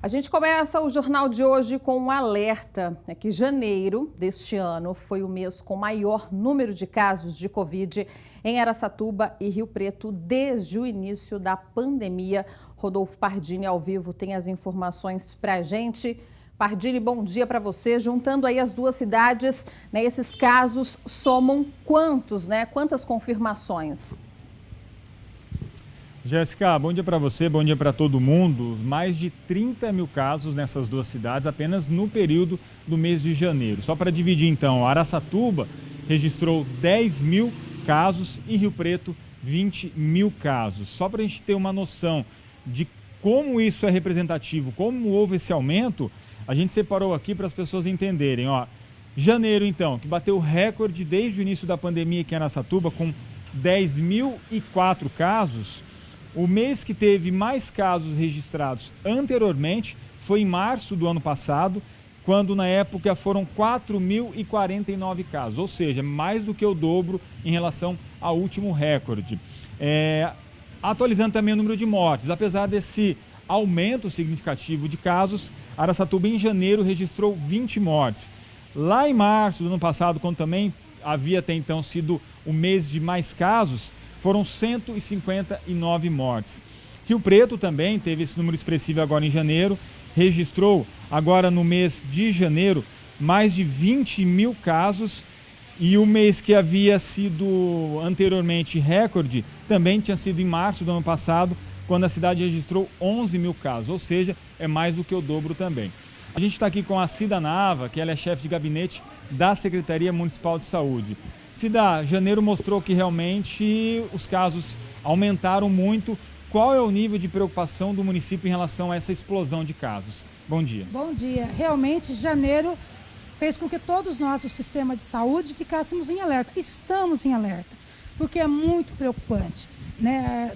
A gente começa o jornal de hoje com um alerta, que janeiro deste ano foi o mês com maior número de casos de Covid em Araçatuba e Rio Preto desde o início da pandemia. Rodolfo Pardini, ao vivo, tem as informações para a gente. Pardini, bom dia para você. Juntando aí as duas cidades, esses casos somam quantos, Quantas confirmações? Jéssica, bom dia para você, bom dia para todo mundo. Mais de 30 mil casos nessas duas cidades apenas no período do mês de janeiro. Só para dividir então, Araçatuba registrou 10 mil casos e Rio Preto 20 mil casos. Só para a gente ter uma noção de como isso é representativo, como houve esse aumento, a gente separou aqui para as pessoas entenderem. Janeiro então, que bateu o recorde desde o início da pandemia aqui em Araçatuba com 10.004 casos. O mês que teve mais casos registrados anteriormente foi em março do ano passado, quando na época foram 4.049 casos, ou seja, mais do que o dobro em relação ao último recorde. Atualizando também o número de mortes, apesar desse aumento significativo de casos, Araçatuba em janeiro registrou 20 mortes. Lá em março do ano passado, quando também havia até então sido o mês de mais casos, foram 159 mortes. Rio Preto também teve esse número expressivo agora em janeiro, registrou agora no mês de janeiro mais de 20 mil casos, e o mês que havia sido anteriormente recorde também tinha sido em março do ano passado, quando a cidade registrou 11 mil casos, ou seja, é mais do que o dobro também. A gente está aqui com a Cida Nava, que ela é chefe de gabinete da Secretaria Municipal de Saúde. Cida, janeiro mostrou que realmente os casos aumentaram muito. Qual é o nível de preocupação do município em relação a essa explosão de casos? Bom dia. Bom dia. Realmente, janeiro fez com que todos nós do sistema de saúde ficássemos em alerta. Estamos em alerta, porque é muito preocupante,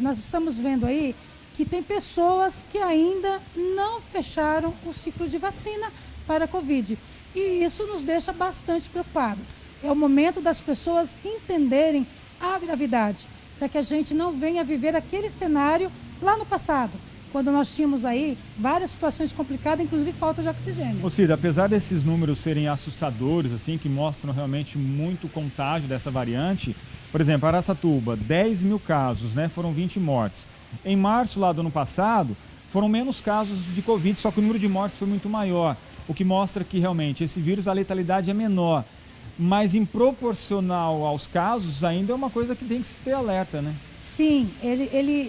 Nós estamos vendo aí que tem pessoas que ainda não fecharam o ciclo de vacina para a Covid. E isso nos deixa bastante preocupados. É o momento das pessoas entenderem a gravidade, para que a gente não venha viver aquele cenário lá no passado, quando nós tínhamos aí várias situações complicadas, inclusive falta de oxigênio. Cida, apesar desses números serem assustadores, assim, que mostram realmente muito contágio dessa variante, por exemplo, Araçatuba, 10 mil casos, foram 20 mortes. Em março lá do ano passado, foram menos casos de Covid, só que o número de mortes foi muito maior, o que mostra que realmente esse vírus, a letalidade é menor. Mas em proporcional aos casos, ainda é uma coisa que tem que se ter alerta, Sim,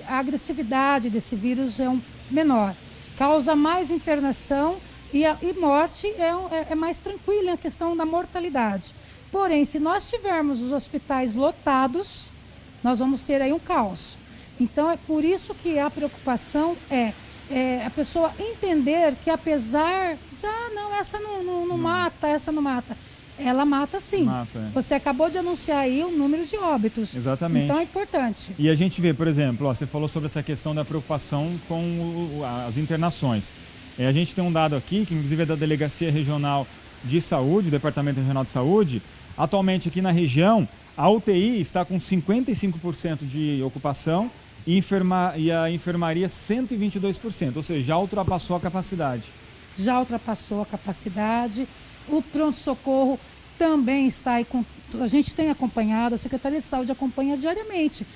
a agressividade desse vírus é menor, causa mais internação e morte é mais tranquila a questão da mortalidade. Porém, se nós tivermos os hospitais lotados, nós vamos ter aí um caos. Então, é por isso que a preocupação é a pessoa entender que apesar de, essa não mata, essa não mata. Ela mata sim. Você acabou de anunciar aí o número de óbitos. Exatamente. Então é importante. E a gente vê, por exemplo, você falou sobre essa questão da preocupação com as internações. A gente tem um dado aqui, que inclusive é da Delegacia Regional de Saúde, Departamento Regional de Saúde. Atualmente aqui na região, a UTI está com 55% de ocupação e a enfermaria 122%, ou seja, já ultrapassou a capacidade. Já ultrapassou a capacidade. O pronto-socorro também está aí, a gente tem acompanhado, a Secretaria de Saúde acompanha diariamente.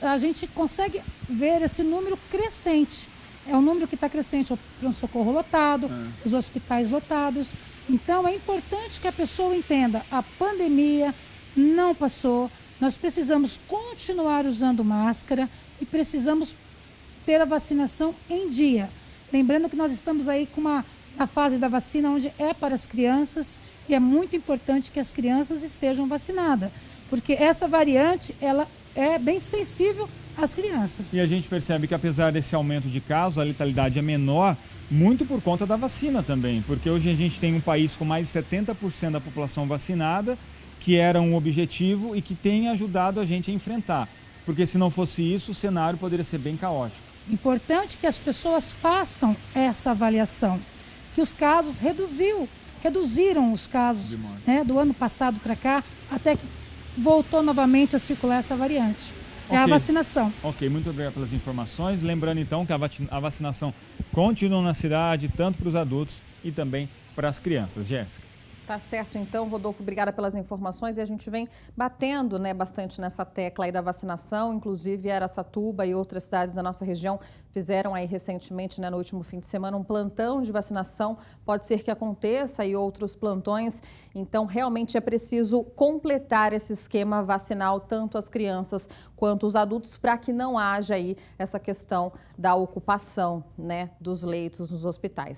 A gente consegue ver esse número crescente. É um número que está crescente, o pronto-socorro lotado, os hospitais lotados. Então é importante que a pessoa entenda, a pandemia não passou, nós precisamos continuar usando máscara e precisamos ter a vacinação em dia. Lembrando que nós estamos aí com a fase da vacina onde é para as crianças e é muito importante que as crianças estejam vacinadas, porque essa variante ela é bem sensível às crianças. E a gente percebe que apesar desse aumento de casos, a letalidade é menor, muito por conta da vacina também, porque hoje a gente tem um país com mais de 70% da população vacinada, que era um objetivo e que tem ajudado a gente a enfrentar, porque se não fosse isso, o cenário poderia ser bem caótico. Importante que as pessoas façam essa avaliação, que os casos reduziram os casos do ano passado para cá, até que voltou novamente a circular essa variante. É a vacinação. Ok, muito obrigado pelas informações. Lembrando então que a vacinação continua na cidade, tanto para os adultos e também para as crianças. Jéssica. Tá certo, então, Rodolfo, obrigada pelas informações. E a gente vem batendo, né, bastante nessa tecla aí da vacinação, inclusive Araçatuba e outras cidades da nossa região fizeram aí recentemente, né, no último fim de semana, um plantão de vacinação. Pode ser que aconteça e outros plantões. Então, realmente é preciso completar esse esquema vacinal, tanto as crianças quanto os adultos, para que não haja aí essa questão da ocupação, né, dos leitos nos hospitais.